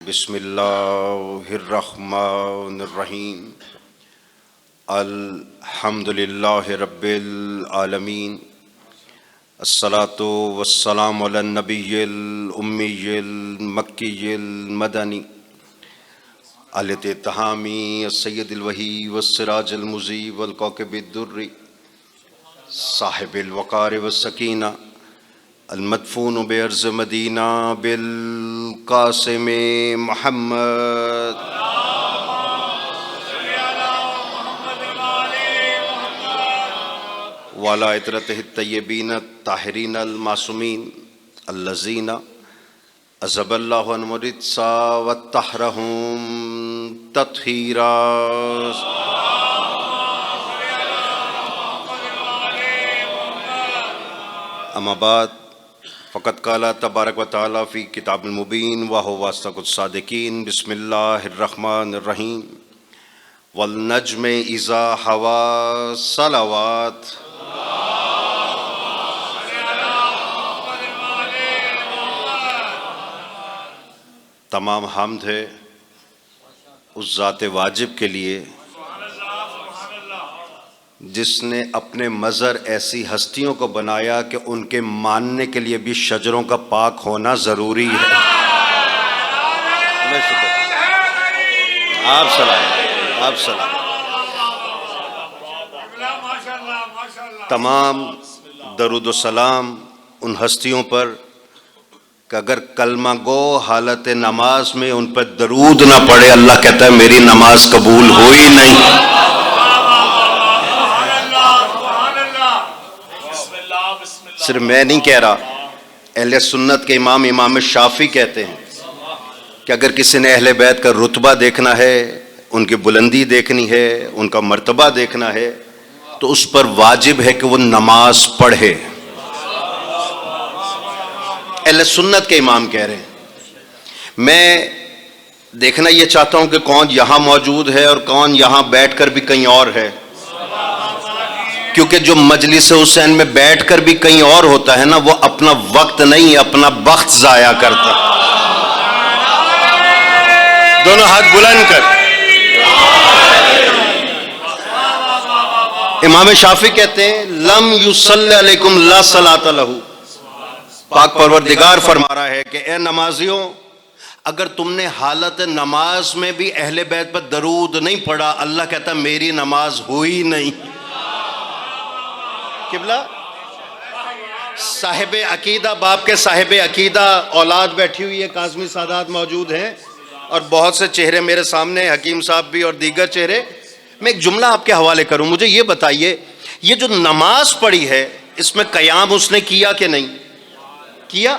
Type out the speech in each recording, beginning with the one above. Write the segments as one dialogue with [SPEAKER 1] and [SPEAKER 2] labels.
[SPEAKER 1] बिस्मिल्लाहिर्रहमानिर्रहीम। अल्हम्दुलिल्लाहि रब्बिल आलमीन। अस्सलातु वस्सलामु अला नबिय्यिल उम्मिय्यिल मक्किय्यिल मदनी अलित तहामी सय्यदिल वही वस्सिराजिल मुज़ी वल कौकबिद दुर्री साहिबिल वक़ार वस्सकीना अल मदफून बेअर्ज़ मदीना बिल क़ासिम मुहम्मद वाला इतरतिहि तय्यबीन ताहिरीन अल मासूमीन अल्लज़ीना अज़बल्लाहु अन्हुम रिज्सा वत्तहरहुम तत्हीरा। अम्मा बाद फ़क़द क़ाला तबारक व तआला फ़ी किताबिल मुबीन व हुवा अस्दक़ुस सादिक़ीन। बिस्मिल्लाहिर्रहमानिर्रहीम। वल नज्मि इज़ा हवा सलावत। तमाम हम्द है उस ज़ात वाजिब के लिए जिसने अपने मज़र ऐसी हस्तियों को बनाया कि उनके मानने के लिए भी शजरों का पाक होना ज़रूरी है। मैं शुक्र आप सलाम तमाम दरूद व सलाम उन हस्तियों पर कि अगर कलमा गो हालत नमाज में उन पर दरूद ना पड़े, अल्लाह कहता है मेरी नमाज कबूल हुई नहीं। सिर्फ मैं नहीं कह रहा, अहले सुन्नत के इमाम शाफी कहते हैं कि अगर किसी ने अहले बैत का रुतबा देखना है, उनकी बुलंदी देखनी है, उनका मर्तबा देखना है, तो उस पर वाजिब है कि वो नमाज पढ़े। अहले सुन्नत के इमाम कह रहे हैं। मैं देखना ये चाहता हूं कि कौन यहां मौजूद है और कौन यहां बैठकर भी कहीं और है, क्योंकि जो मजलिस हुसैन में बैठकर भी कहीं और होता है ना, वो अपना वक्त नहीं अपना वक्त जाया करता। दोनों हाथ बुलंद कर। इमाम शाफी कहते हैं लम युसल्ली अलैकुम ला सलाता लहू। पाक परवरदिगार फरमा रहा है कि ए नमाजियों, अगर तुमने हालत नमाज में भी अहले बैत पर दरूद नहीं पढ़ा, अल्लाह कहता मेरी नमाज हुई नहीं। किबला साहिब अकीदा, बाप के साहिब अकीदा औलाद बैठी हुई है, काज़मी सादात मौजूद हैं और बहुत से चेहरे मेरे सामने, हकीम साहब भी और दीगर चेहरे। मैं एक जुमला आपके हवाले करूं, मुझे ये बताइए, ये जो नमाज पढ़ी है इसमें कयाम उसने किया कि नहीं किया?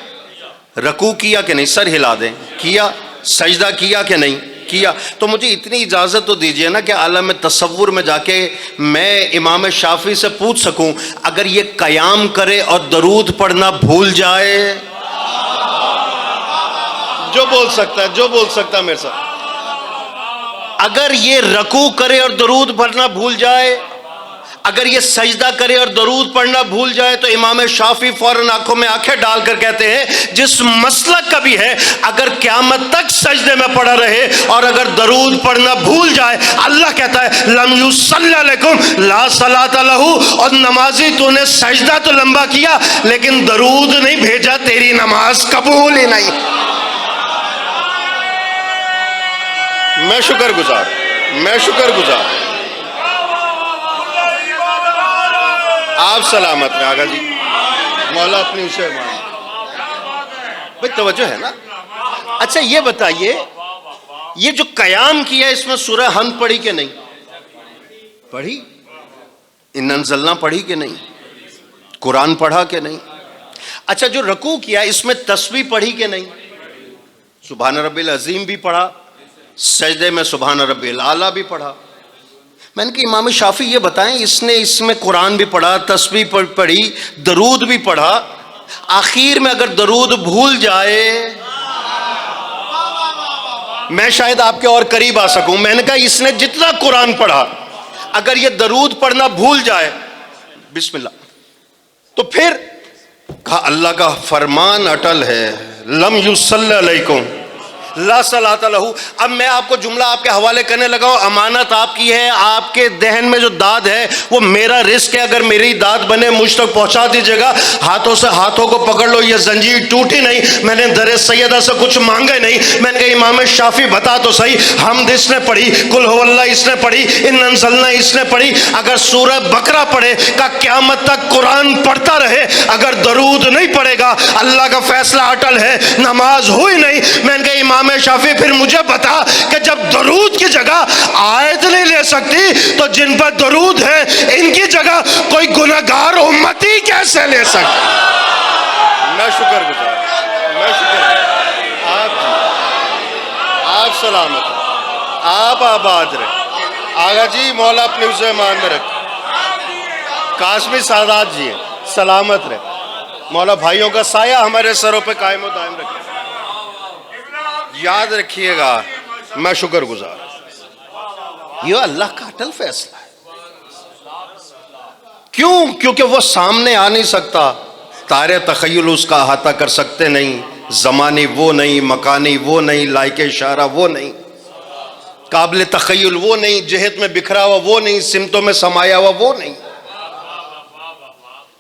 [SPEAKER 1] रकू किया कि नहीं? सर हिला दें। किया? सजदा किया कि नहीं किया? तो मुझे इतनी इजाज़त तो दीजिए ना कि आलम तसव्वुर में जाके मैं इमाम शाफी से पूछ सकूं, अगर ये कयाम करे और दरूद पढ़ना भूल जाए, जो बोल सकता है मेरे साथ, अगर ये रकू करे और दरूद पढ़ना भूल जाए, अगर ये सजदा करे और दरूद पढ़ना भूल जाए, तो इमाम शाफी फौरन आंखों में आंखें डालकर कहते हैं जिस मसलक का भी है, अगर क़यामत तक सजदे में पड़ा रहे और अगर दरूद पढ़ना भूल जाए, अल्लाह कहता है लम युसल्ली अलैकुम ला सलाता लहू। और नमाजी तूने सजदा तो लंबा किया लेकिन दरूद नहीं भेजा, तेरी नमाज कबूल ही नहीं। मैं शुक्रगुजार आप सलामत में आगा जी, मौला अपनी उसे भाई तवज्जो है ना। अच्छा ये बताइए, ये जो कयाम किया इसमें सूरह हमद पढ़ी कि नहीं पढ़ी? इन्ना अंज़लना पढ़ी कि नहीं? कुरान पढ़ा कि नहीं? अच्छा जो रकू किया इसमें तस्बीह पढ़ी कि नहीं? सुभान रब्बिल अज़ीम भी पढ़ा, सजदे में सुभान रब्बिल आला भी पढ़ा। मैंने कहा इमाम शाफी ये बताएं, इसने इसमें कुरान भी पढ़ा, तस्बीह पढ़ी, दरूद भी पढ़ा, आखिर में अगर दरूद भूल जाए, मैं शायद आपके और करीब आ सकूं। मैंने कहा इसने जितना कुरान पढ़ा, अगर ये दरूद पढ़ना भूल जाए बिस्मिल्लाह, तो फिर कहा अल्लाह का फरमान अटल है, लम युसल्ली अलैकुम ला सलात लहू। अब मैं आपको जुमला आपके हवाले करने लगा हूं, अमानत आपकी है, आपके दहन में जो दाद है वो मेरा रिस्क है, अगर मेरी दाद बने मुझ तक पहुंचा दीजिएगा। हाथों से हाथों को पकड़ लो, ये जंजीर टूटी नहीं, मैंने दरे सैयदा से कुछ मांगा नहीं। मैंने कहा इमाम शाफी बता तो सही, हमद इसने पढ़ी, कुल हुवल्लाह इसने पढ़ी, इन अंज़लना इसने पढ़ी, अगर सूरह बकरा पढ़े का क़यामत तक कुरान पढ़ता रहे, अगर दरूद नहीं पढ़ेगा अल्लाह का फैसला अटल है, नमाज हुई नहीं। मैंने कहा इमाम शाफी फिर मुझे बता कि जब दरूद की जगह आयत नहीं ले सकती तो जिन पर दरूद है इनकी जगह कोई गुनहगार उम्मती कैसे ले सकती। मैं शुक्रगुजार, मैं शुक्रगुजार। आप सलामत, आप आबाद रहे। आगा जी मौला अपने उसे मान में रखे। कासमी सादात जी हैं, सलामत रहे। मौला भाइयों का साया हमारे सरों पे कायम और दायम रखे। याद रखिएगा, मैं शुक्रगुजार। ये अल्लाह का अटल फैसला है। क्यों? क्योंकि वो सामने आ नहीं सकता, तारे तखय्युल उसका अहाता कर सकते नहीं, ज़मानी वो नहीं, मकानी वो नहीं, लायके इशारा वो नहीं, काबिल तखय्युल वो नहीं, जहत में बिखरा हुआ वो नहीं, सिमतों में समाया हुआ वो नहीं।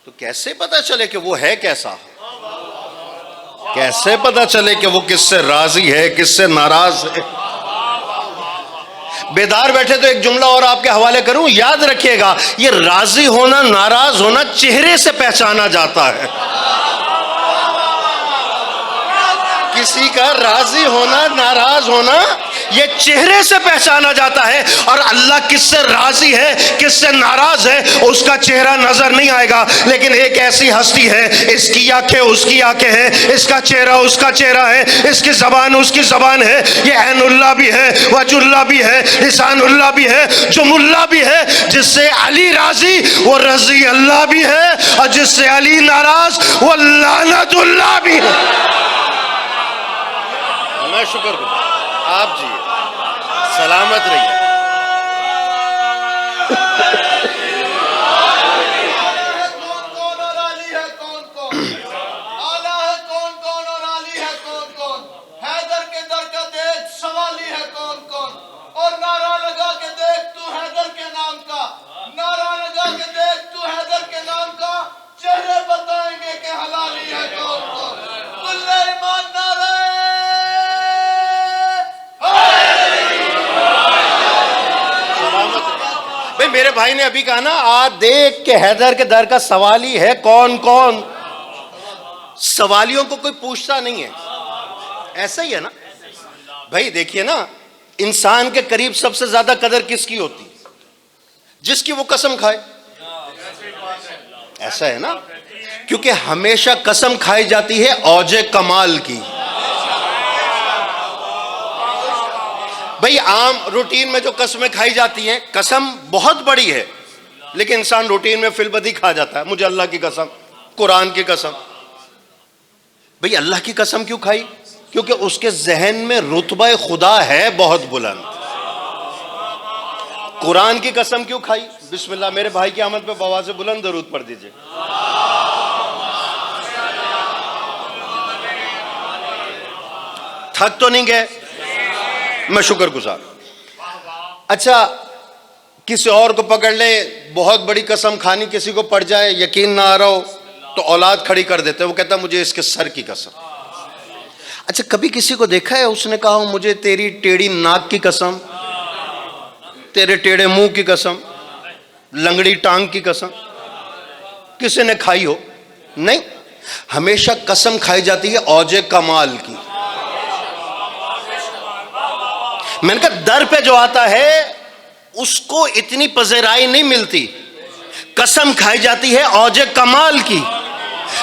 [SPEAKER 1] तो कैसे पता चले कि वो है कैसा? कैसे पता चले कि वो किससे राजी है, किससे नाराज है? बेदार बैठे तो एक जुमला और आपके हवाले करूं, याद रखिएगा, ये राजी होना नाराज होना चेहरे से पहचाना जाता है। किसी का राजी होना नाराज होना ये चेहरे से पहचाना जाता है, और अल्लाह किससे राजी है किससे नाराज है उसका चेहरा नजर नहीं आएगा। लेकिन एक ऐसी हस्ती है, इसकी आंखें उसकी आंखें हैं, इसका चेहरा उसका चेहरा है, इसकी जबान उसकी जबान है, ये ऐनुल्लाह भी है, वजुल्लाह भी है, लिसानुल्लाह भी है, जुमुल्लाह भी है। जिससे अली राजी वो रजी अल्लाह भी है, और जिससे अली नाराज वो लानतुल्लाह भी है। मैं शुक्रगुजार। आप जी सलामत रहिए। मेरे भाई ने अभी कहा ना, आ देख के हैदर के दर का सवाली है कौन कौन। सवालियों को कोई पूछता नहीं है, ऐसा ही है ना भाई। देखिए ना, इंसान के करीब सबसे ज्यादा कदर किसकी होती? जिसकी वो कसम खाए। ऐसा है ना, क्योंकि हमेशा कसम खाई जाती है औजे कमाल की। भाई आम रूटीन में जो कसमें खाई जाती हैं, कसम बहुत बड़ी है, लेकिन इंसान रूटीन में फिलबदी खा जाता है। मुझे अल्लाह की कसम, कुरान की कसम। भाई अल्लाह की कसम क्यों खाई? क्योंकि उसके जहन में रुतबा खुदा है बहुत बुलंद। कुरान की कसम क्यों खाई? बिस्मिल्लाह, मेरे भाई की आमद पे बवाज़ से बुलंद दरूद पढ़ दीजिए। थक तो नहीं गए? मैं शुक्रगुजार। अच्छा, किसी और को पकड़ ले, बहुत बड़ी कसम खानी किसी को पड़ जाए, यकीन ना आ रहा हो तो औलाद खड़ी कर देते, वो कहता मुझे इसके सर की कसम। अच्छा, कभी किसी को देखा है उसने कहा मुझे तेरी टेढ़ी नाक की कसम, तेरे टेढ़े मुंह की कसम, लंगड़ी टांग की कसम किसी ने खाई हो? नहीं। हमेशा कसम खाई जाती है औजे कमाल की। मैंने कहा दर पे जो आता है उसको इतनी पजेराई नहीं मिलती, कसम खाई जाती है औजे कमाल की।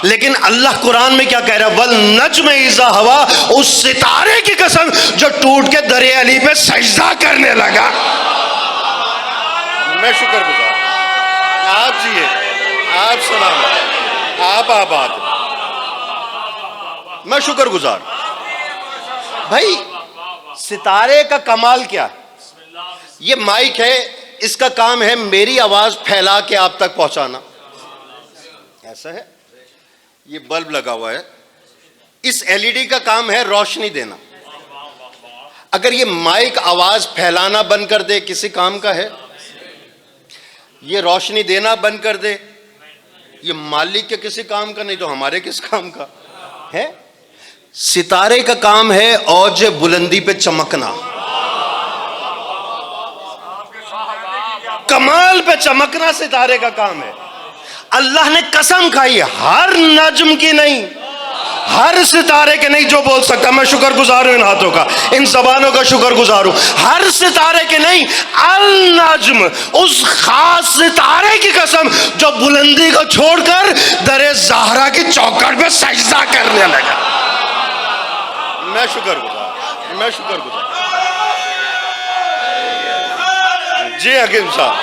[SPEAKER 1] लेकिन अल्लाह कुरान में क्या कह रहा है? वल नज्म इज़ा हवा, उस सितारे की कसम जो टूट के दरे अली पे सजदा करने लगा। मैं शुक्रगुजार। आप जिए, आप सलाम, आप आबाद। मैं शुक्रगुजार। भाई सितारे का कमाल क्या? ये माइक है, इसका काम है मेरी आवाज फैला के आप तक पहुंचाना। ऐसा है, ये बल्ब लगा हुआ है, इस एलईडी का काम है रोशनी देना। अगर ये माइक आवाज फैलाना बंद कर दे, किसी काम का है? ये रोशनी देना बंद कर दे, ये मालिक के किसी काम का नहीं तो हमारे किस काम का है? सितारे का काम है औज बुलंदी पे चमकना, कमाल पे चमकना सितारे का काम है। अल्लाह ने कसम खाई हर नज्म की नहीं, हर सितारे के नहीं। जो बोल सकता, मैं शुक्रगुजार हूं इन हाथों का, इन जबानों का शुक्रगुजार हूं। हर सितारे के नहीं, अल नज्म, उस खास सितारे की कसम जो बुलंदी को छोड़कर दरे ज़हरा की चौखट पे सजदा करने लगा। मैं शुक्रगुजार, मैं शुक्रगुजार। जी हकीम साहब,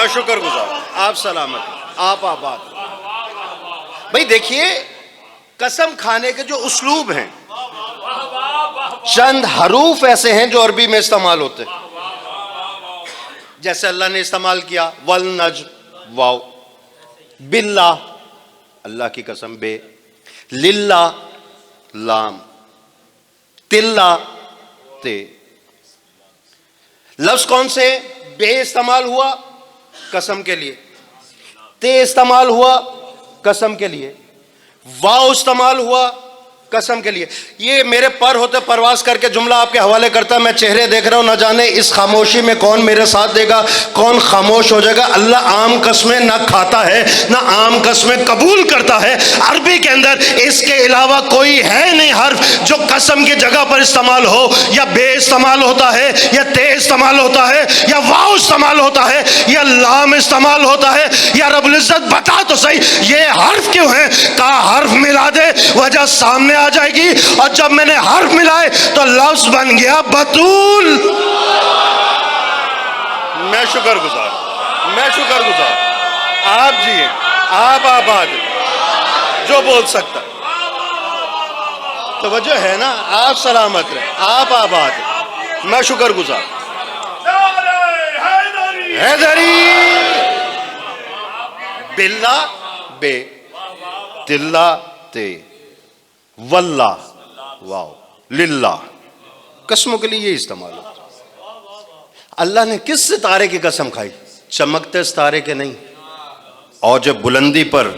[SPEAKER 1] शुक्रगुजार। आप सलामत, आप आबाद। भाई देखिए, कसम खाने के जो उस्लूब हैं, चंद हरूफ ऐसे हैं जो अरबी में इस्तेमाल होते हैं। जैसे अल्लाह ने इस्तेमाल किया वल नज्म वाव, बिल्ला अल्लाह की कसम बे, लिल्ला लाम, तिल्ला ते। लफ्ज कौन से? बे इस्तेमाल हुआ कसम के लिए, ते इस्तेमाल हुआ कसम के लिए, वाव इस्तेमाल हुआ कसम के लिए। ये मेरे पर होते परवास करके जुमला आपके हवाले करता, मैं चेहरे देख रहा हूं, ना जाने इस खामोशी में कौन मेरे साथ देगा, कौन खामोश हो जाएगा। अल्लाह आम कस्में ना खाता है, ना आम कस्में कबूल करता है। अरबी के अंदर इसके अलावा कोई है नहीं हर्फ जो कसम की जगह पर इस्तेमाल हो। या बे इस्तेमाल होता है, या ते इस्तेमाल होता है, या वाव इस्तेमाल होता है, या लाम इस्तेमाल होता है। या रब्बुल इज्जत बता तो सही ये हर्फ क्यों है? का हर्फ मिला दे, वजह सामने आ जाएगी। और जब मैंने हर्फ मिलाए तो लफ्ज बन गया बतूल। मैं शुक्रगुजार, मैं शुक्रगुजार। आप जिए, आप आबाद, जो बोल सकता। तो वजह है ना, आप सलामत रहे, आप आबाद। मैं शुक्रगुजार। हैदरी बिल्ला बे, तिल्ला ते, वल्ला वाव, लिल्ला। कसमों के लिए ये इस्तेमाल होता। अल्लाह ने किस सितारे की कसम खाई? चमकते सितारे के नहीं, और जब बुलंदी पर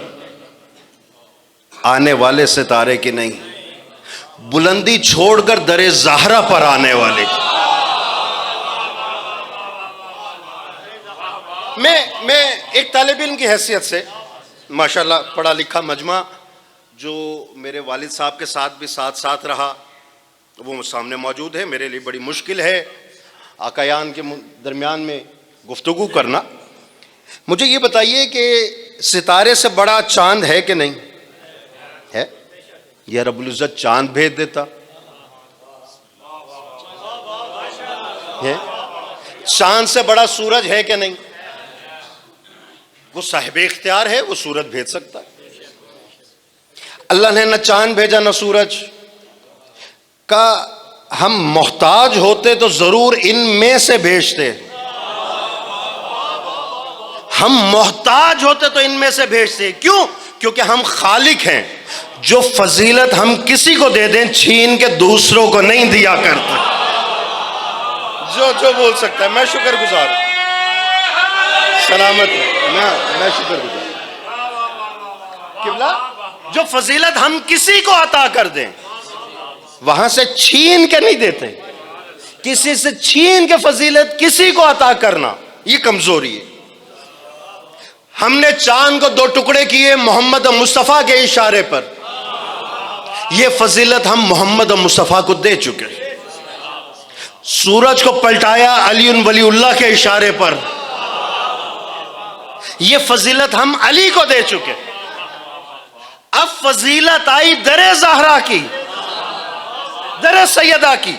[SPEAKER 1] आने वाले सितारे की नहीं, बुलंदी छोड़कर दरे ज़हरा पर आने वाले। मैं एक तालिब इल्म की हैसियत से, माशाल्लाह पढ़ा लिखा मजमा, जो मेरे वालिद साहब के साथ भी साथ साथ रहा, वो सामने मौजूद है। मेरे लिए बड़ी मुश्किल है आकायान के दरमियान में गुफ्तगू करना। मुझे ये बताइए कि सितारे से बड़ा चांद है कि नहीं है? या रब्बुल इज्जत चांद भेज देता है? चांद से बड़ा सूरज है कि नहीं? वो साहिब इख्तियार है, वो सूरज भेज सकता है। अल्लाह ने न चांद भेजा न सूरज का। हम मोहताज होते तो जरूर इनमें से भेजते, हम मोहताज होते तो इनमें से भेजते। क्यों? क्योंकि हम खालिक हैं। जो फजीलत हम किसी को दे दें छीन के दूसरों को नहीं दिया करते। जो बोल सकता है मैं शुक्रगुजार हूं। सलामत मैं शुक्रगुजार। किबला, जो फजीलत हम किसी को अता कर दें वहां से छीन के नहीं देते। किसी से छीन के फजीलत किसी को अता करना ये कमजोरी है। हमने चांद को 2 टुकड़े किए मोहम्मद मुस्तफा के इशारे पर, यह फजीलत हम मोहम्मद मुस्तफा को दे चुके। सूरज को पलटाया अली वलीउल्लाह के इशारे पर, यह फजीलत हम अली को दे चुके। अब फजीलत आई दरे ज़हरा की, दरे सैयदा की,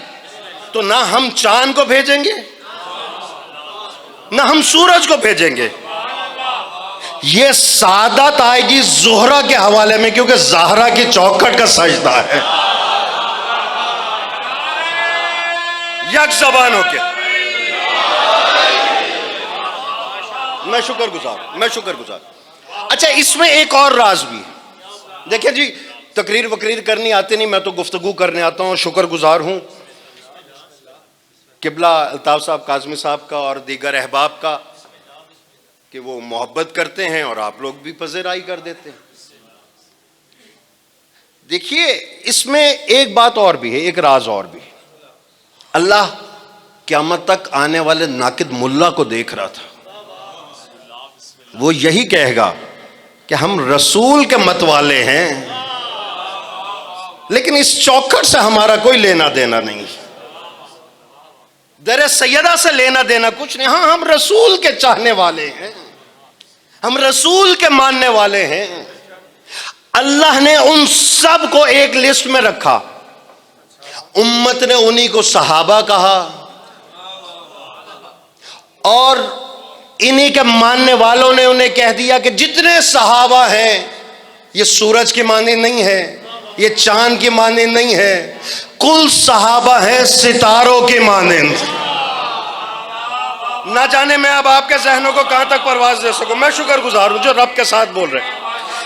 [SPEAKER 1] तो ना हम चांद को भेजेंगे ना हम सूरज को भेजेंगे। यह सादत आएगी ज़ोहरा के हवाले में, क्योंकि ज़हरा की चौखट का सजदा है। यक ज़बान होके मैं शुक्रगुजार। अच्छा, इसमें एक और राज भी है। देखिए जी, तकरीर वकरीर करनी आती नहीं, मैं तो गुफ्तगू करने आता हूँ। शुक्रगुजार हूँ किबला अल्ताफ साहब काज़मी साहब का और दीगर अहबाब का कि वो मोहब्बत करते हैं और आप लोग भी पज़ेराई कर देते हैं। देखिए, इसमें एक बात और भी है, एक राज और भी है। अल्लाह क़यामत तक आने वाले नाकिद मुल्ला को देख रहा था। वो यही कहेगा कि हम रसूल के मत वाले हैं, लेकिन इस चौखट से हमारा कोई लेना देना नहीं, दरे सैयदा से लेना देना कुछ नहीं। हाँ, हम रसूल के चाहने वाले हैं, हम रसूल के मानने वाले हैं। अल्लाह ने उन सब को एक लिस्ट में रखा। उम्मत ने उन्हीं को सहाबा कहा और इन्हीं के मानने वालों ने उन्हें कह दिया कि जितने सहाबा हैं ये सूरज की मानी नहीं है, ये चांद की मानी नहीं है, कुल सहाबा हैं सितारों की मानिंद। ना जाने मैं अब आपके जहनों को कहां तक परवाज दे सकूं। मैं शुक्रगुजार हूं जो रब के साथ बोल रहे हैं।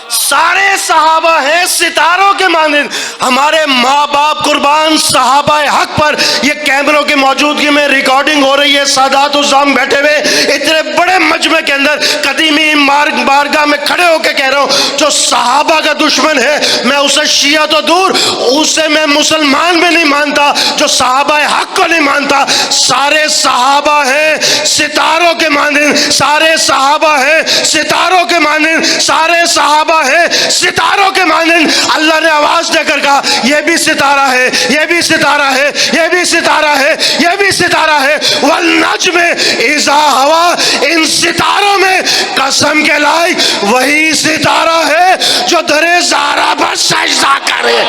[SPEAKER 1] सारे सहाबा हैं सितारों के मानिंद। हमारे माँ बाप कुर्बान सहाबा हक पर ये कैमरों की मौजूदगी में रिकॉर्डिंग हो रही है। सादात उज़्ज़ाम बैठे हुए इतने बड़े मजमे के अंदर कदीमी बारगाह में खड़े होकर कह रहा हूं, जो सहाबा का दुश्मन है मैं उसे शिया तो दूर, उसे मैं मुसलमान भी नहीं मानता जो सहाबा हक को नहीं मानता। सारे सहाबा हैं सितारों के मानिंद, सारे सहाबा हैं सितारों के मानिंद, सारे सहाबा है सितारों के मानिंद। अल्लाह ने आवाज देकर कहा, यह भी सितारा है, यह भी सितारा है, यह भी सितारा है, यह भी सितारा है। वल नज्म इज़ा हवा, इन सितारों में कसम के लायक वही सितारा है जो दरे ज़हरा पर सजदा करे।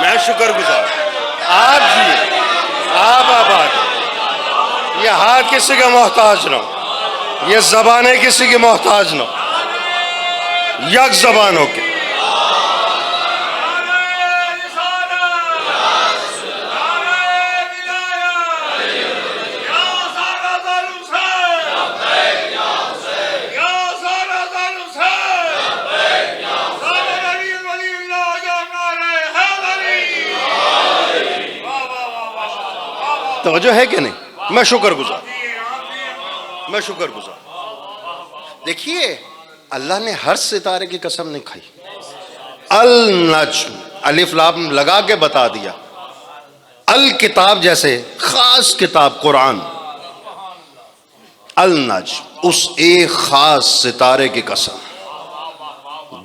[SPEAKER 1] मैं शुक्रगुजार। आप जी, आप आबाद। ये हाथ किसी का मोहताज ना, ये ज़बानें किसी की मोहताज ना, यक ज़बान होके तवज्जो है कि नहीं? मैं शुक्रगुजार। देखिए, अल्लाह ने हर सितारे की कसम नहीं खाई। अल नज्म, अलिफ लाम लगा के बता दिया। अल किताब जैसे खास किताब कुरान, अल नज्म उस एक खास सितारे की कसम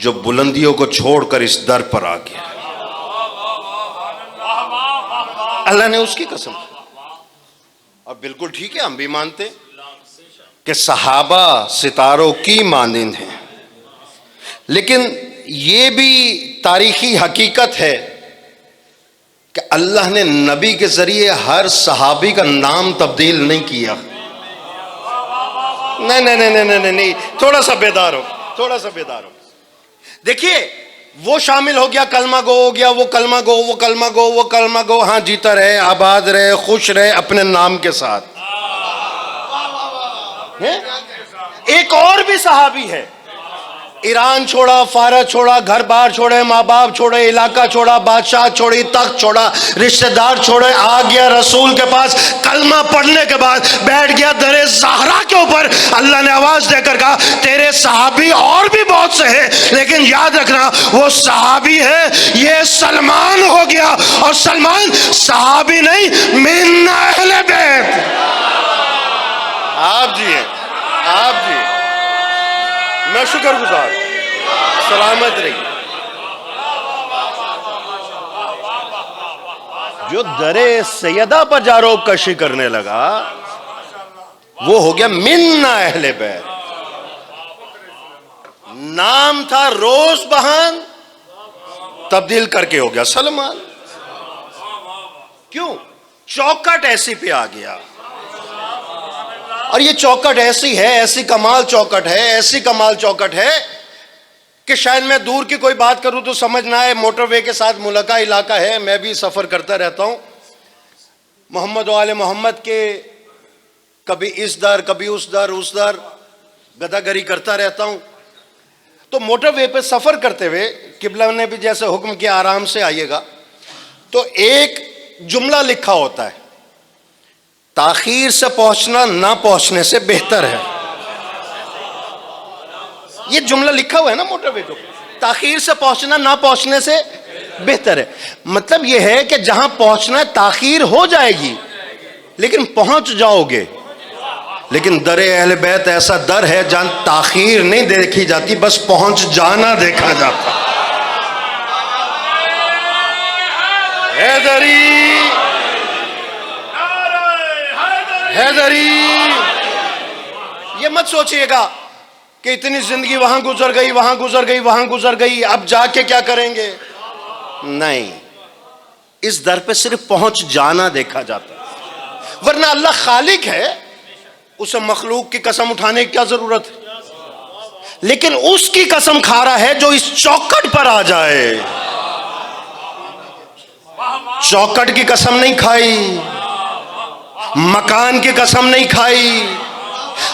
[SPEAKER 1] जो बुलंदियों को छोड़कर इस दर पर आ गया। अल्लाह ने उसकी कसम। और बिल्कुल ठीक है, हम भी मानते कि सहाबा सितारों की मानिंद हैं, लेकिन ये भी तारीखी हकीकत है कि अल्लाह ने नबी के जरिए हर सहाबी का नाम तब्दील नहीं किया। नहीं नहीं नहीं नहीं नहीं नहीं, थोड़ा सा बेदार हो, थोड़ा सा बेदार हो। देखिए, वो शामिल हो गया, कलमा गो हो गया, वो कलमा गो, वो कलमा गो, वो कलमा गो। हाँ, जीता रहे, आबाद रहे, खुश रहे अपने नाम के साथ। एक और भी सहाबी है ईरान छोड़ा, फारस छोड़ा, घर बार छोड़े, माँ बाप छोड़े, इलाका छोड़ा, बादशाह छोड़ी, तख्त छोड़ा, रिश्तेदार छोड़े, आ गया रसूल के पास। कलमा पढ़ने के बाद बैठ गया दरे ज़हरा के ऊपर। अल्लाह ने आवाज देकर कहा तेरे सहाबी और भी बहुत से हैं, लेकिन याद रखना वो सहाबी है, ये सलमान हो गया। और सलमान सहाबी नहीं, मिन अहले बैत। आप जी हैं, आप जी, मैं शुक्रगुजार, सलामत रहिए। जो दरे सैयदा पर जारोब कशी करने लगा वो हो गया मिन अहले बैत। नाम था रोज बहान, तब्दील करके हो गया सलमान। क्यों? चौकट ऐसी पे आ गया। और ये चौकट ऐसी है, ऐसी कमाल चौकट है, ऐसी कमाल चौकट है कि शायद मैं दूर की कोई बात करूं तो समझ ना आए। मोटरवे के साथ मुलका इलाका है, मैं भी सफर करता रहता हूं। मोहम्मद वाले मोहम्मद के कभी इस दर कभी उस दर गदागरी करता रहता हूं। तो मोटरवे पे सफर करते हुए किबला ने भी जैसे हुक्म किया आराम से आइएगा, तो एक जुमला लिखा होता है, ताखीर से पहुंचना ना पहुंचने से बेहतर है। ये जुमला लिखा हुआ है ना मोटरवे को, ताखीर से पहुंचना ना पहुंचने से बेहतर है। मतलब यह है कि जहां पहुंचना है ताखीर हो जाएगी लेकिन पहुंच जाओगे। लेकिन दरे अहले बैत ऐसा दर है जहां ताखीर नहीं देखी जाती, बस पहुंच जाना देखा जाता। हैदरी हैदरी, ये मत सोचिएगा कि इतनी जिंदगी वहां गुजर गई, वहां गुजर गई, वहां गुजर गई, अब जाके क्या करेंगे। नहीं, इस दर पे सिर्फ पहुंच जाना देखा जाता है। वरना अल्लाह खालिक है, उसे मखलूक की कसम उठाने की क्या जरूरत है। लेकिन उसकी कसम खा रहा है जो इस चौकट पर आ जाए। चौकट की कसम नहीं खाई, मकान की कसम नहीं खाई।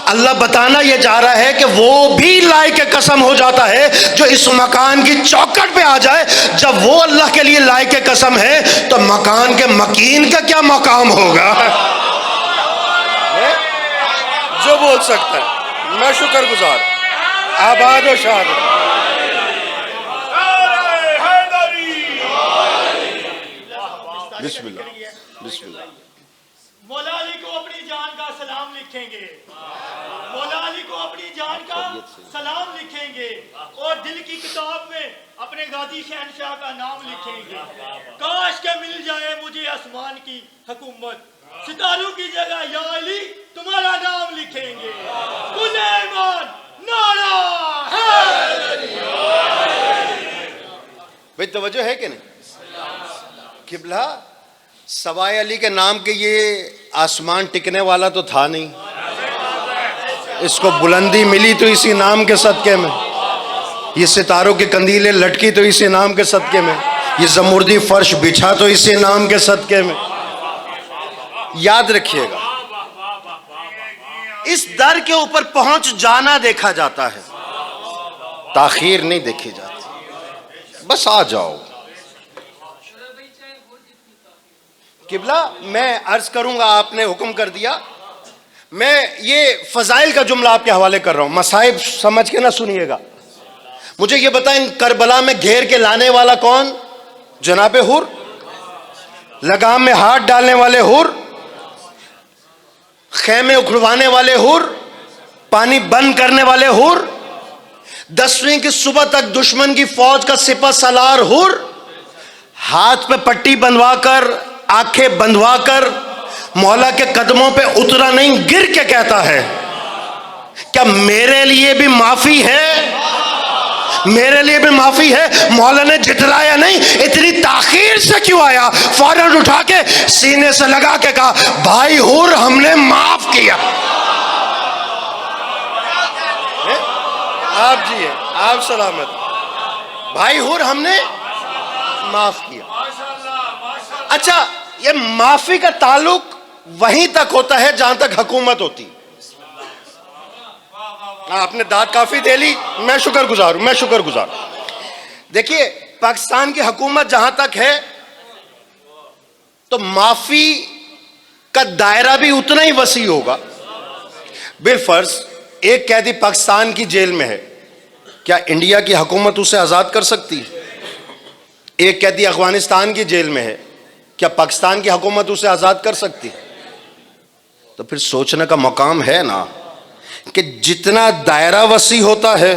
[SPEAKER 1] अल्लाह बताना यह जा रहा है कि वो भी लायक कसम हो जाता है जो इस मकान की चौकट पे आ जाए। जब वो अल्लाह के लिए लायक कसम है तो मकान के मकीन का क्या मकाम होगा। जो बोल सकता है, मैं शुक्रगुजार, आबाद और शाद। बिस्मिल्लाह बिस्मिल्लाह।
[SPEAKER 2] मौला अली को अपनी जान का सलाम लिखेंगे, मौला अली को अपनी जान का सलाम लिखेंगे और दिल की किताब में अपने गाजी शहनशाह का नाम लिखेंगे। काश के मिल जाए मुझे आसमान की हुकूमत, सितारों की जगह या अली तुम्हारा नाम लिखेंगे। कुल ईमान नारा है।
[SPEAKER 1] भाई तवज्जो है कि नहीं। किबला सवाए अली के नाम के ये आसमान टिकने वाला तो था नहीं, इसको बुलंदी मिली तो इसी नाम के सदके में, ये सितारों की कंदीलें लटकी तो इसी नाम के सदके में, ये जमुर्दी फर्श बिछा तो इसी नाम के सदके में। याद रखिएगा, इस दर के ऊपर पहुंच जाना देखा जाता है, ताखीर नहीं देखी जाती। बस आ जाओ। किबला मैं अर्ज करूंगा, आपने हुक्म कर दिया, मैं ये फजाइल का जुमला आपके हवाले कर रहा हूं, मसाइब समझ के ना सुनिएगा। मुझे ये बताएं, करबला में घेर के लाने वाला कौन? जनाबे हुर, लगाम में हाथ डालने वाले हुर, खेमे उखड़वाने वाले हुर, पानी बंद करने वाले हुर, 10वीं की सुबह तक दुश्मन की फौज का सिपह सलार हुर, हाथ पे पट्टी बंधवाकर, आंखें बंधवाकर मौला के कदमों पे उतरा नहीं, गिर के कहता है क्या मेरे लिए भी माफी है, मेरे लिए भी माफी है। मौला ने जितलाया नहीं, इतनी ताखीर से क्यों आया। फौरन उठा के सीने से लगा के कहा, भाई हुर हमने माफ किया। आप जी हैं, आप सलामत। भाई हुर हमने माफ किया। अच्छा, ये माफी का ताल्लुक वहीं तक होता है जहां तक हुकूमत होती। आपने दाद काफी दे ली, मैं शुक्रगुजार हूं, मैं शुक्रगुजार। देखिए, पाकिस्तान की हुकूमत जहां तक है तो माफी का दायरा भी उतना ही वसी होगा। बिलफर्ज एक कैदी पाकिस्तान की जेल में है, क्या इंडिया की हुकूमत उसे आजाद कर सकती है? एक कैदी अफगानिस्तान की जेल में है, क्या पाकिस्तान की हुकूमत उसे आजाद कर सकती है? तो फिर सोचने का मकाम है ना कि जितना दायरा वसी होता है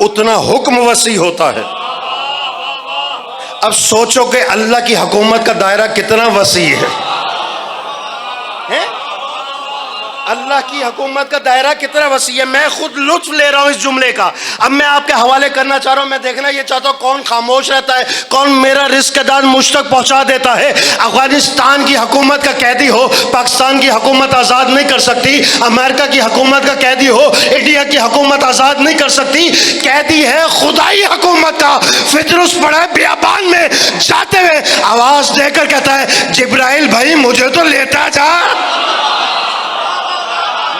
[SPEAKER 1] उतना हुक्म वसी होता है। अब सोचो कि अल्लाह की हुकूमत का दायरा कितना वसी है? अल्लाह की हुकूमत का दायरा कितना वसी है। मैं खुद लुत्फ ले रहा हूं इस जुमले का। अब मैं आपके हवाले करना चाह रहा हूं, मैं देखना ये चाहता हूं कौन खामोश रहता है, कौन मेरा रिस्क का दान मुझ तक पहुंचा देता है। अफगानिस्तान की हुकूमत का कैदी हो, पाकिस्तान की हुकूमत आज़ाद नहीं कर सकती। अमेरिका की हुकूमत का कैदी हो, इंडिया की हुकूमत आज़ाद नहीं कर सकती। कैदी है खुदाई हुकूमत का। फितरुस पड़ा बियाबान में जाते हुए आवाज देकर कहता है, जिब्राइल भाई मुझे तो लेता जा,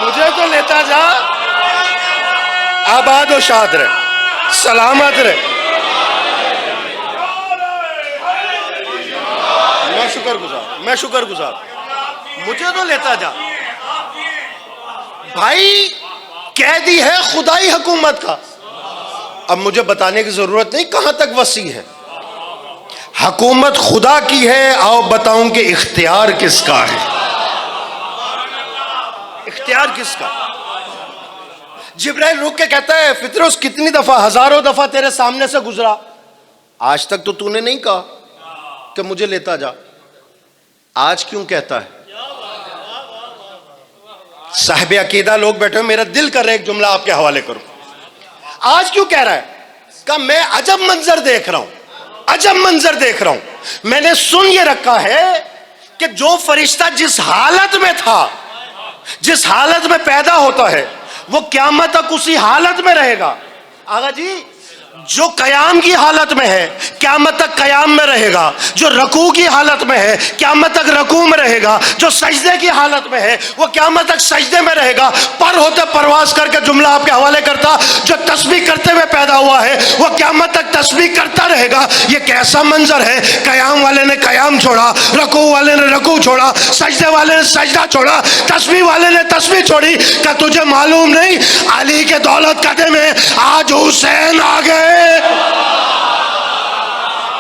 [SPEAKER 1] मुझे तो लेता जा। आबाद और शाद रहे, सलामत रहे। मैं शुक्रगुजार, मैं शुक्रगुजार। मुझे तो लेता जा। भाई कैदी है खुदाई हुकूमत का। अब मुझे बताने की जरूरत नहीं कहां तक वसी है। हुकूमत खुदा की है, आओ बताऊं कि इख्तियार किसका है? इख्तियार किसका? जिब्राइल रुक के कहता है, फितरुस कितनी दफा, हजारों दफा तेरे सामने से गुजरा, आज तक तो तूने नहीं कहा कि मुझे लेता जा। आज क्यों कहता है? साहिब अकीदा लोग बैठे हो, मेरा दिल कर रहा है एक जुमला आपके हवाले करूं। आज क्यों कह रहा है? का मैं अजब मंजर देख रहा हूं, अजब मंजर देख रहा हूं। मैंने सुन ये रखा है कि जो फरिश्ता जिस हालत में था, जिस हालत में पैदा होता है, वो क़यामत तक उसी हालत में रहेगा। आगा जी, जो कयाम की हालत में है क़यामत तक कयाम में रहेगा, जो रकू की हालत में है क़यामत तक रकू में रहेगा, जो सजदे की हालत में है वो क़यामत तक सजदे में रहेगा। पर होते परवास करके जुमला आपके हवाले करता, जो तस्बीह करते हुए पैदा हुआ है वो क़यामत तक तस्बीह करता रहेगा। ये कैसा मंजर है? कयाम वाले ने कयाम छोड़ा, रकू वाले ने रकू छोड़ा, सजदे वाले ने सजदा छोड़ा, तस्बीह वाले ने तस्बीह छोड़ी। क्या तुझे मालूम नहीं अली के दौलत कदे में आज हुसैन आ गए,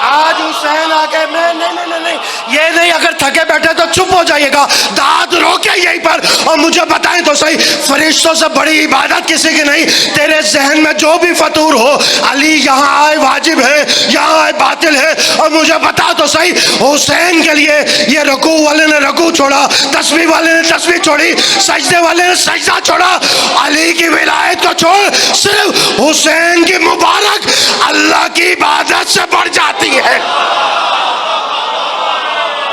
[SPEAKER 1] आज हुसैन आ गए। मैं नहीं नहीं नहीं ये नहीं, अगर थके बैठे तो चुप हो जाइएगा, दाद रोके यहीं पर और मुझे बताएं तो सही, फरिश्तों से बड़ी इबादत किसी की नहीं। तेरे जहन में जो भी फतूर हो, अली यहाँ आए वाजिब है, यहाँ आए बातिल है, और मुझे बता तो सही, हुसैन के लिए ये रकू वाले ने रकू छोड़ा, तस्बीह वाले ने तस्बीह छोड़ी, सजदे वाले ने सजदा छोड़ा। अली की विलायत को छोड़, सिर्फ हुसैन की मुबारक अल्लाह की इबादत से बढ़ जाती है।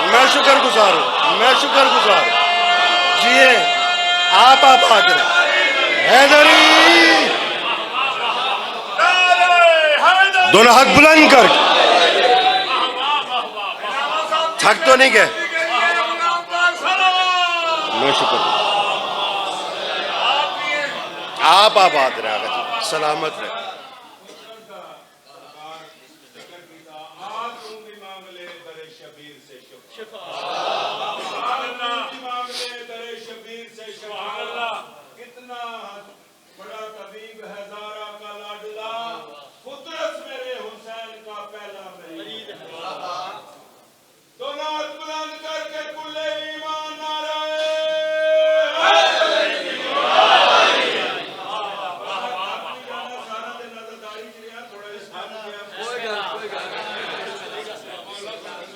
[SPEAKER 1] मैं शुक्रगुजार हूं, मैं शुक्रगुजार हूं। जिए आप आते रहे। हैदरी, दोनों हाथ बुलंद कर। थक तो नहीं गए? मैं शुक्र, आप आते रहे, सलामत रहे।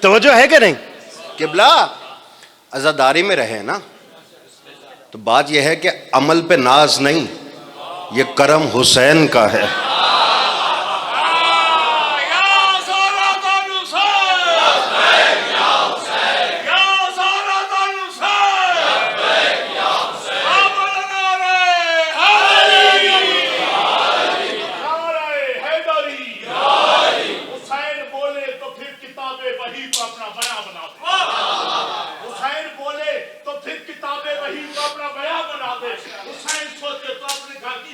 [SPEAKER 1] तवज्जो है कि नहीं? किबला अज़ादारी में रहे ना, तो बात यह है कि अमल पे नाज नहीं, ये करम हुसैन का है।
[SPEAKER 2] हुसैन बोले तो फिर किताबें वही को अपना बयां बना दे। हुसैन सोचे तो अपने घर की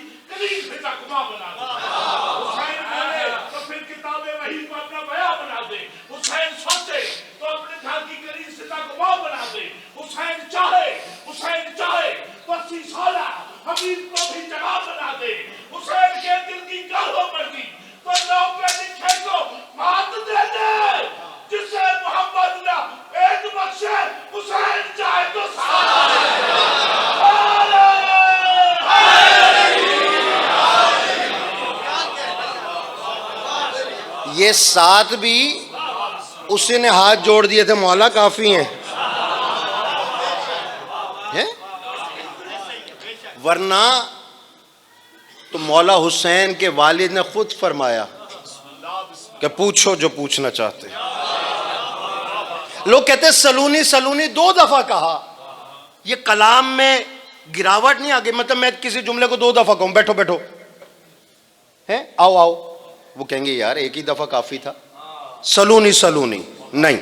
[SPEAKER 1] के साथ भी उसी ने हाथ जोड़ दिए थे, मौला काफी हैं है? वरना तो मौला हुसैन के वालिद ने खुद फरमाया कि पूछो जो पूछना चाहते हैं। लोग कहते हैं सलूनी सलूनी 2 दफा कहा, ये कलाम में गिरावट नहीं आ गई? मतलब मैं किसी जुमले को 2 दफा कहूं, बैठो बैठो है, आओ आओ, वो कहेंगे यार एक ही दफा काफी था। सलूनी सलूनी नहीं,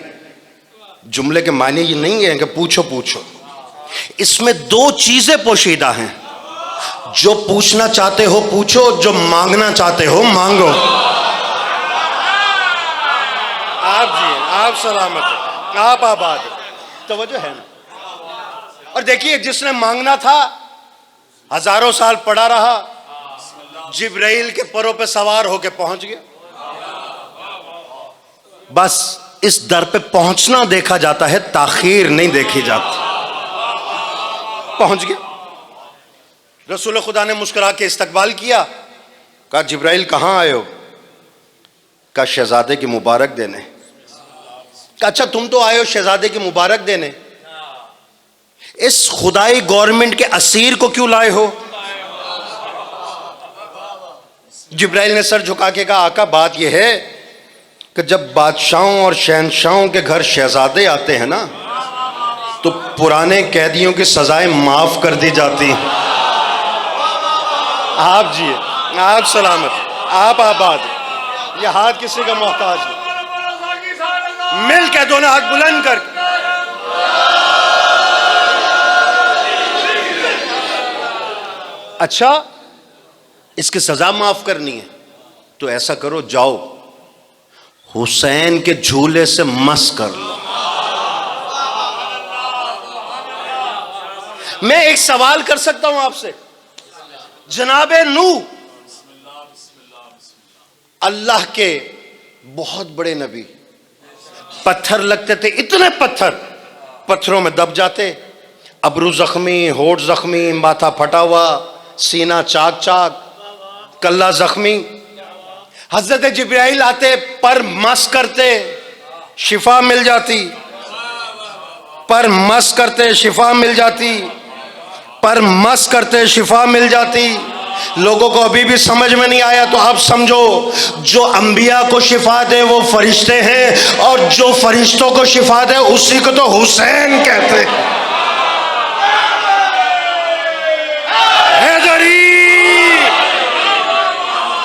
[SPEAKER 1] जुमले के माने ये नहीं है कि पूछो पूछो। इसमें 2 चीजें पोशीदा हैं। जो पूछना चाहते हो पूछो, जो मांगना चाहते हो मांगो। आप जी, आप सलामत हैं, आप आबाद हैं, तवज्जो है ना? और देखिए, जिसने मांगना था हजारों साल पड़ा रहा, जिब्राइल के परों पे सवार होके पहुंच गया। बस इस दर पे पहुंचना देखा जाता है, ताखीर नहीं देखी जाती। पहुंच गया। रसूल खुदा ने मुस्कुरा के इस्तकबाल किया, कहा जिब्राइल कहां आए हो? कहा शहजादे की मुबारक देने। कहा अच्छा तुम तो आए हो शहजादे की मुबारक देने, इस खुदाई गवर्नमेंट के असीर को क्यों लाए हो? जिब्राइल ने सर झुका के कहा आका बात यह है कि जब बादशाहों और शहंशाहों के घर शहजादे आते हैं ना, तो पुराने कैदियों की सजाएं माफ कर दी जाती हैं। आप जी, आप सलामत, आप आबाद। यह हाथ किसी का मोहताज नहीं। मिल के दोनों हाथ बुलंद कर, अच्छा इसकी सजा माफ करनी है तो ऐसा करो, जाओ हुसैन के झूले से मस कर लो। मैं एक सवाल कर सकता हूं आपसे, जनाबे नूह अल्लाह के बहुत बड़े नबी, पत्थर लगते थे, इतने पत्थरों में दब जाते, अबरू जख्मी, होठ जख्मी, माथा फटा हुआ, सीना चाक चाक, कल्ला जख्मी। हजरत जिब्राइल आते, पर मस करते, शिफा मिल जाती, पर मस करते शिफा मिल जाती, पर मस करते शिफा मिल जाती। लोगों को अभी भी समझ में नहीं आया तो आप समझो, जो अंबिया को शिफा दे वो फरिश्ते हैं, और जो फरिश्तों को शिफा दे उसी को तो हुसैन कहते हैं।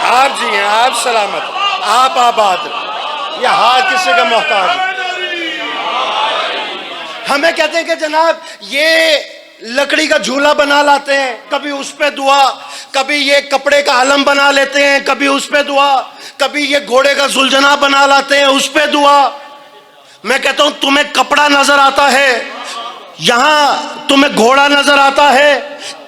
[SPEAKER 1] आप जी हैं, आप सलामत, आप आबाद। यह हाथ किसी का मोहताज। हमें कहते हैं कि जनाब ये लकड़ी का झूला बना लाते हैं, कभी उस पे दुआ, कभी ये कपड़े का आलम बना लेते हैं, कभी उस पे दुआ, कभी ये घोड़े का जुलझना बना लाते हैं, उस पे दुआ। मैं कहता हूं तुम्हें कपड़ा नजर आता है, यहां तुम्हें घोड़ा नजर आता है,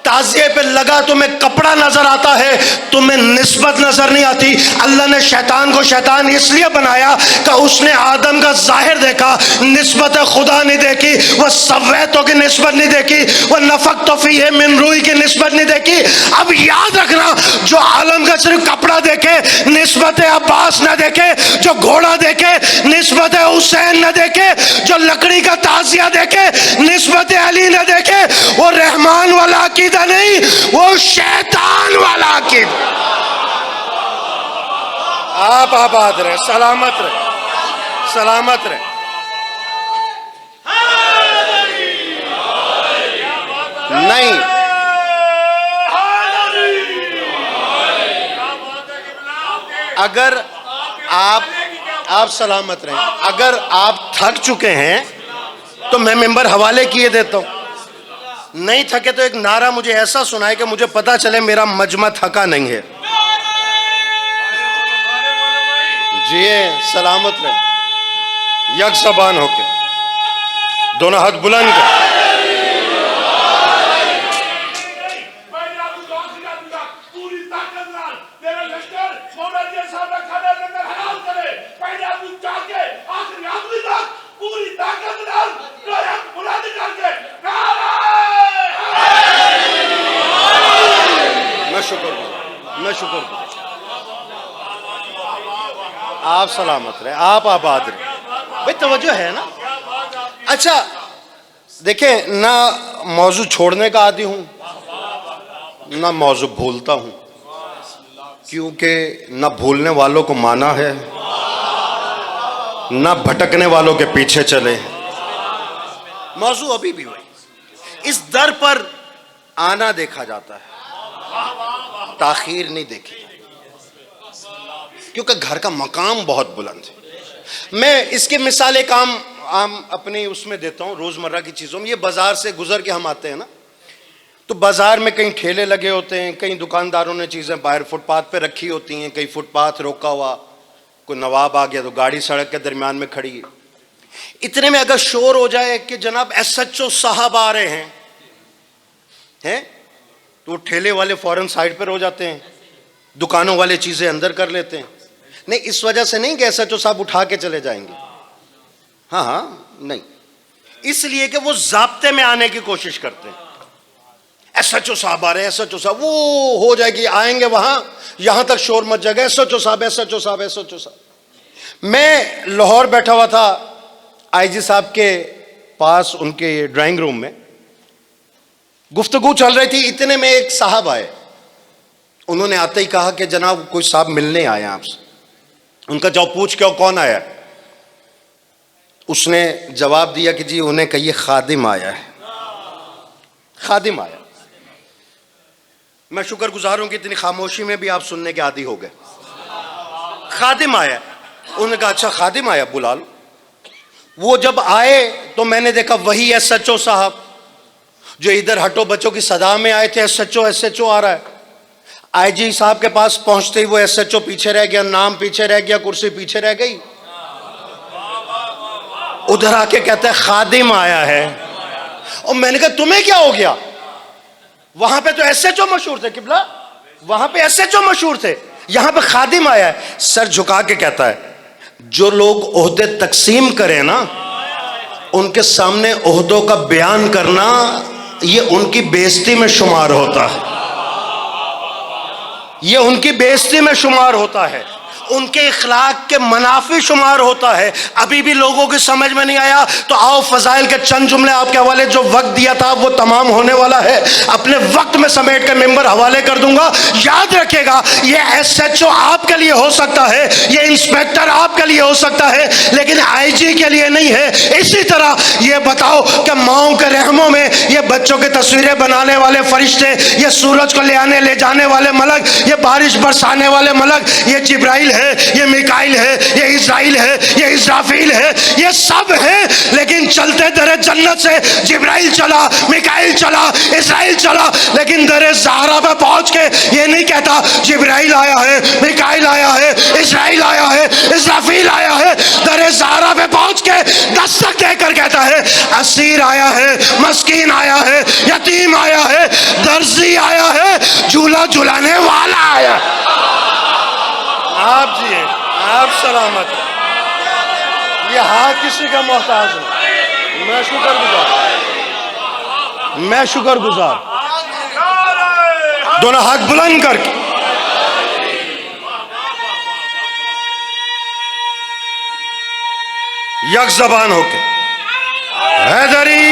[SPEAKER 1] ताजिए पे लगा तुम्हें कपड़ा नजर आता है, तुम्हें निस्बत नजर नहीं आती। अल्लाह ने शैतान को शैतान इसलिए बनाया कि उसने आदम का जाहिर देखा, निस्बत खुदा नहीं देखी, वह सवैतों की निस्बत नहीं देखी, वह नफक तोफी है मिन रूई की निस्बत नहीं देखी। अब याद रखना, जो आलम का सिर्फ कपड़ा देखे, निस्बत अब्बास न देखे, जो घोड़ा देखे निस्बत हुसैन न देखे, जो लकड़ी का ताजिया देखे निस्बत अली न देखे, वो रहमान वाला अकीदा नहीं, वो शैतान वाला अकीदा। आप आबाद रहे, सलामत रहे, सलामत रहे। नहीं, अगर आप सलामत रहे, अगर आप थक चुके हैं तो मैं मेंबर हवाले किए देता हूं, नहीं थके तो एक नारा मुझे ऐसा सुनाए कि मुझे पता चले मेरा मजमा थका नहीं है। जी सलामत रहे, यक ज़बान होके, दोनों हाथ बुलंद कर। आप सलामत रहे, आप आबाद रहे। भाई तवज्जो है ना। अच्छा देखें, ना मौजू छोड़ने का आदी हूं, ना मौजू भूलता हूं, क्योंकि ना भूलने वालों को माना है, ना भटकने वालों के पीछे चले। मौजू अभी भी वही, इस दर पर आना देखा जाता है, ताखीर नहीं देखी, क्योंकि घर का मकाम बहुत बुलंद है। मैं इसकी मिसाल एक आम अपनी उसमें देता हूं, रोजमर्रा की चीजों में। ये बाजार से गुजर के हम आते हैं ना, तो बाजार में कहीं ठेले लगे होते हैं, कहीं दुकानदारों ने चीजें बाहर फुटपाथ पे रखी होती हैं, कहीं फुटपाथ रोका हुआ, कोई नवाब आ गया तो गाड़ी सड़क के दरमियान में खड़ी है। इतने में अगर शोर हो जाए कि जनाब SHO साहब आ रहे हैं तो ठेले वाले फौरन साइड पर हो जाते हैं, दुकानों वाले चीजें अंदर कर लेते हैं। नहीं, इस वजह से नहीं कि SHO साहब उठा के चले जाएंगे, हाँ नहीं, इसलिए कि वो जाब्ते में आने की कोशिश करते हैं। SHO साहब आ रहे हैं, SHO साहब, वो हो जाएगी, आएंगे वहां, यहां तक शोर मच जाएगा, SHO साहब, SHO साहब, SHO साहब। मैं लाहौर बैठा हुआ था IG साहब के पास, उनके ड्राइंग रूम में गुफ्तगू चल रही थी। इतने में एक साहब आए, उन्होंने आते ही कहा कि जनाब कोई साहब मिलने आए आपसे। उनका जाओ पूछ के कौन आया। उसने जवाब दिया कि जी उन्हें कहिए खादिम आया है, खादिम आया। मैं शुक्रगुजार हूं कि इतनी खामोशी में भी आप सुनने के आदी हो गए। खादिम आया। उन्होंने कहा अच्छा खादिम आया, बुला लो। वो जब आए तो मैंने देखा वही SHO साहब जो इधर हटो बच्चों की सदा में आए थे, SHO आ रहा है। IG साहब के पास पहुंचते ही वो SHO पीछे रह गया, नाम पीछे रह गया, कुर्सी पीछे रह गई। उधर आके कहता है खादिम आया है। और मैंने कहा तुम्हें क्या हो गया? वहां पे तो SHO मशहूर थे किबला, वहां पे SHO मशहूर थे, यहां पे खादिम आया है। सर झुका के कहता है जो लोग ओहदे तकसीम करें ना, उनके सामने ओहदों का बयान करना ये उनकी बेइज्जती में शुमार होता है, ये उनकी बेइज्जती में शुमार होता है, उनके इखलाक के मुनाफी शुमार होता है। अभी भी लोगों की समझ में नहीं आया तो आओ फजाइल के चंद जुमले आपके हवाले, जो वक्त दिया था वो तमाम होने वाला है, अपने वक्त में समेट कर मेंबर हवाले कर दूंगा। याद रखिएगा ये SHO आपके लिए हो सकता है, ये इंस्पेक्टर आपके लिए हो सकता है, लेकिन IG के लिए नहीं है। इसी तरह ये बताओ कि माओं के रहमों में ये बच्चों की तस्वीरें बनाने वाले फरिश्ते, ये सूरज को ले आने ले जाने वाले मलक, ये बारिश बरसाने वाले मलक, ये जिब्राइल है, ये मिकाइल है, ये इस्राइल है, ये इस्राफील है, ये सब है। लेकिन चलते दरे जन्नत से जिब्राइल चला, मिकाइल चला, इस्राइल चला, लेकिन दरे ज़हरा पे पहुंच के ये नहीं कहता जिब्राइल आया है, मिकाइल आया है, इस्राइल आया है, इस्राफील आया है। दरे ज़हरा पे पहुंच के दस्तक देकर कहता है असीर आया है, मस्कीन आया है, यतीम आया है, दर्जी आया है, झूला झुलाने वाला आया। आप जी हैं, आप सलामत हैं। ये हाथ किसी का मोहताज है। मैं शुक्रगुजार दोनों हाथ बुलंद करके यक जबान होके हैदरी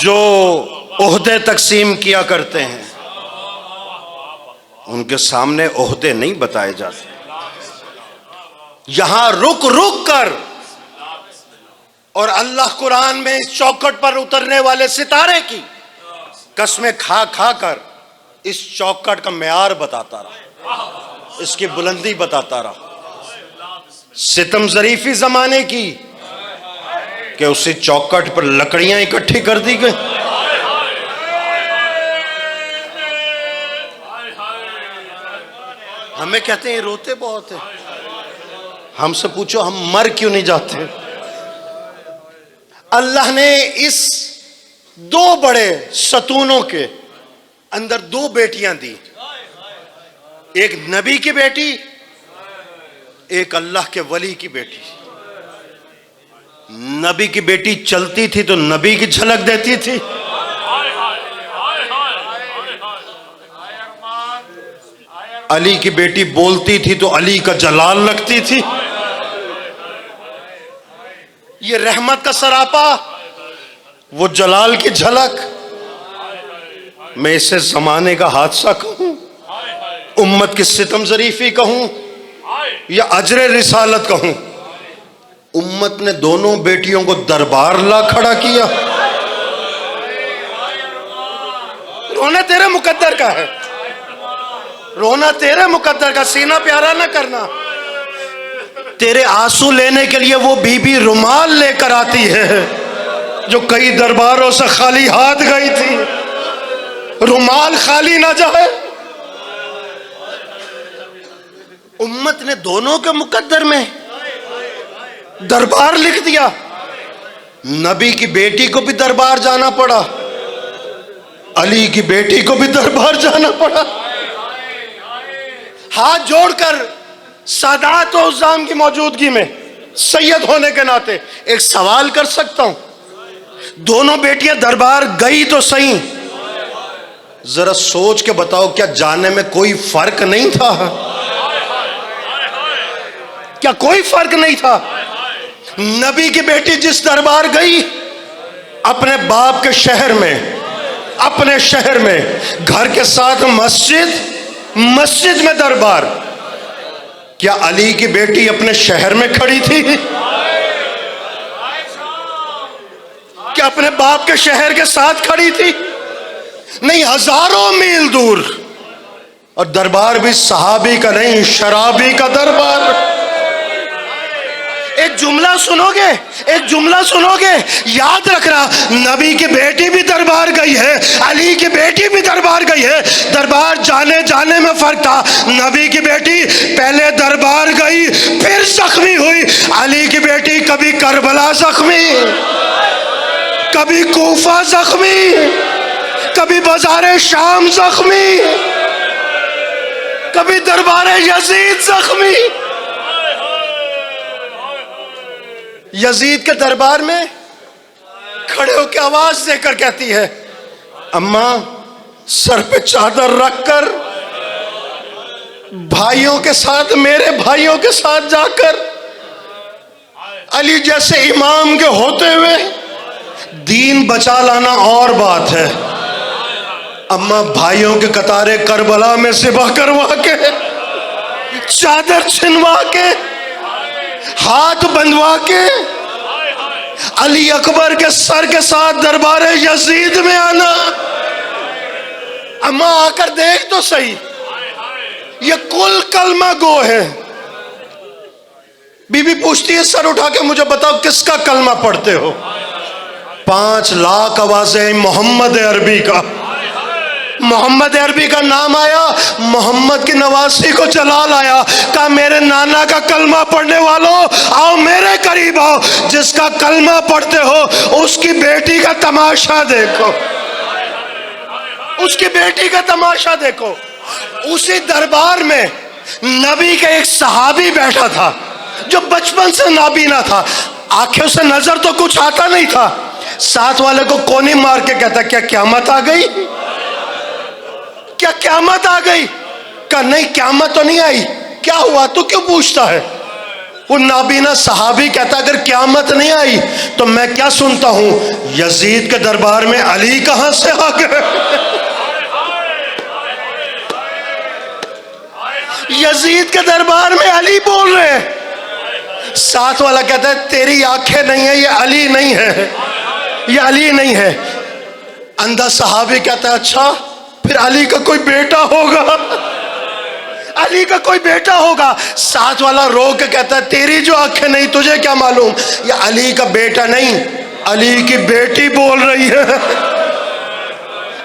[SPEAKER 1] जो ओहदे तकसीम किया करते हैं उनके सामने ओहदे नहीं बताए जाते। यहां रुक रुक कर और अल्लाह कुरान में इस चौखट पर उतरने वाले सितारे की कसमें खा खा कर इस चौखट का म्यार बताता रहा, इसकी बुलंदी बताता रहा। सितम जरीफी जमाने की कि उसी चौखट पर लकड़ियां इकट्ठी कर दी गई। हमें कहते हैं रोते बहुत है, हमसे पूछो हम मर क्यों नहीं जाते। अल्लाह ने इस दो बड़े सतूनों के अंदर दो बेटियां दी, एक नबी की बेटी, एक अल्लाह के वली की बेटी। नबी की बेटी चलती थी तो नबी की झलक देती थी, अली की बेटी बोलती थी तो अली का जलाल लगती थी। ये रहमत का सरापा, वो जलाल की झलक। मैं इसे जमाने का हादसा कहूं, उम्मत की सितम जरीफी कहूं, या अजरे रिसालत कहूं। उम्मत ने दोनों बेटियों को दरबार ला खड़ा किया। रोना तेरे मुकद्दर का है, रोना तेरे मुकद्दर का, सीना प्यारा ना करना। तेरे आंसू लेने के लिए वो बीबी रुमाल लेकर आती है जो कई दरबारों से खाली हाथ गई थी। रुमाल खाली ना जाए। उम्मत ने दोनों के मुकद्दर में दरबार लिख दिया। नबी की बेटी को भी दरबार जाना पड़ा, अली की बेटी को भी दरबार जाना पड़ा। हाथ जोड़कर सादात और उज़्ज़ाम की मौजूदगी में सैयद होने के नाते एक सवाल कर सकता हूं। दोनों बेटियां दरबार गई तो सही, जरा सोच के बताओ, क्या जाने में कोई फर्क नहीं था? क्या कोई फर्क नहीं था? नबी की बेटी जिस दरबार गई, अपने बाप के शहर में, अपने शहर में, घर के साथ मस्जिद, मस्जिद में दरबार। क्या अली की बेटी अपने शहर में खड़ी थी? क्या अपने बाप के शहर के साथ खड़ी थी? नहीं, हजारों मील दूर। और दरबार भी सहाबी का नहीं, शराबी का दरबार। एक जुमला सुनोगे, एक जुमला सुनोगे, याद रखना, नबी की बेटी भी दरबार गई है, अली की बेटी भी दरबार गई है। दरबार जाने जाने में फर्क था। नबी की बेटी पहले दरबार गई, फिर जख्मी हुई। अली की बेटी कभी करबला जख्मी, कभी कूफा जख्मी, कभी बाजारे शाम जख्मी, कभी दरबारे यजीद जख्मी। यजीद के दरबार में खड़े होकर आवाज देकर कहती है, अम्मा सर पे चादर रखकर भाइयों के साथ, मेरे भाइयों के साथ जाकर अली जैसे इमाम के होते हुए दीन बचा लाना और बात है। अम्मा भाइयों के कतारे करबला में सिबा करवा के, चादर छिनवा के, हाथ बंधवा के, अली अकबर के सर के साथ दरबारे यजीद में आना। अम्मा आकर देख तो सही, ये कुल कलमा गो है। बीबी पूछती है, सर उठा के मुझे बताओ किसका कलमा पढ़ते हो? 5 लाख आवाजें मोहम्मद अरबी का। मोहम्मद अरबी का नाम आया, मोहम्मद की नवासी को जलाल आया। कहा, मेरे नाना का कलमा पढ़ने वालों आओ मेरे करीब आओ, जिसका कलमा पढ़ते हो उसकी बेटी का तमाशा देखो, उसकी बेटी का तमाशा देखो। उसी दरबार में नबी का एक सहाबी बैठा था जो बचपन से नाबीना था, आंखों से नजर तो कुछ आता नहीं था। साथ वाले को कोनी मार के कहता, क्या क़यामत आ गई? क्या क़यामत आ गई? कहा, नहीं क़यामत तो नहीं आई। क्या हुआ, तू क्यों पूछता है? वो नाबीना सहाबी कहता, अगर क़यामत नहीं आई तो मैं क्या सुनता हूं, यजीद के दरबार में अली कहां से आ गए? यजीद के दरबार में अली बोल रहे हैं। साथ वाला कहता है, तेरी आंखें नहीं है, ये अली नहीं है, ये अली नहीं है। अंधा सहाबी कहता है, अच्छा फिर अली का कोई बेटा होगा, अली का कोई बेटा होगा। साथ वाला रो के कहता है, तेरी जो आंखें नहीं, तुझे क्या मालूम, ये अली का बेटा नहीं, अली की बेटी बोल रही है,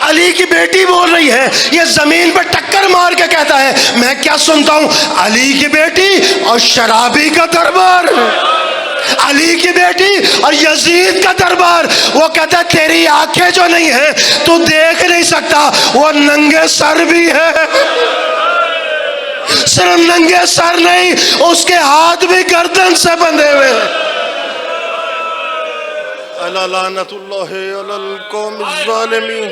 [SPEAKER 1] अली की बेटी बोल रही है। ये जमीन पर टक्कर मार के कहता है, मैं क्या सुनता हूं, अली की बेटी और शराबी का दरबार, अली की बेटी और यजीद का दरबार। वो कहता है, तेरी आंखें जो नहीं है तू देख नहीं सकता, वो नंगे सर भी है। सिर्फ नंगे सर नहीं, उसके हाथ भी गर्दन से बंधे हुए हैं। अला लानतुल्लाहि अलल कौमिज़ ज़ालिमीन।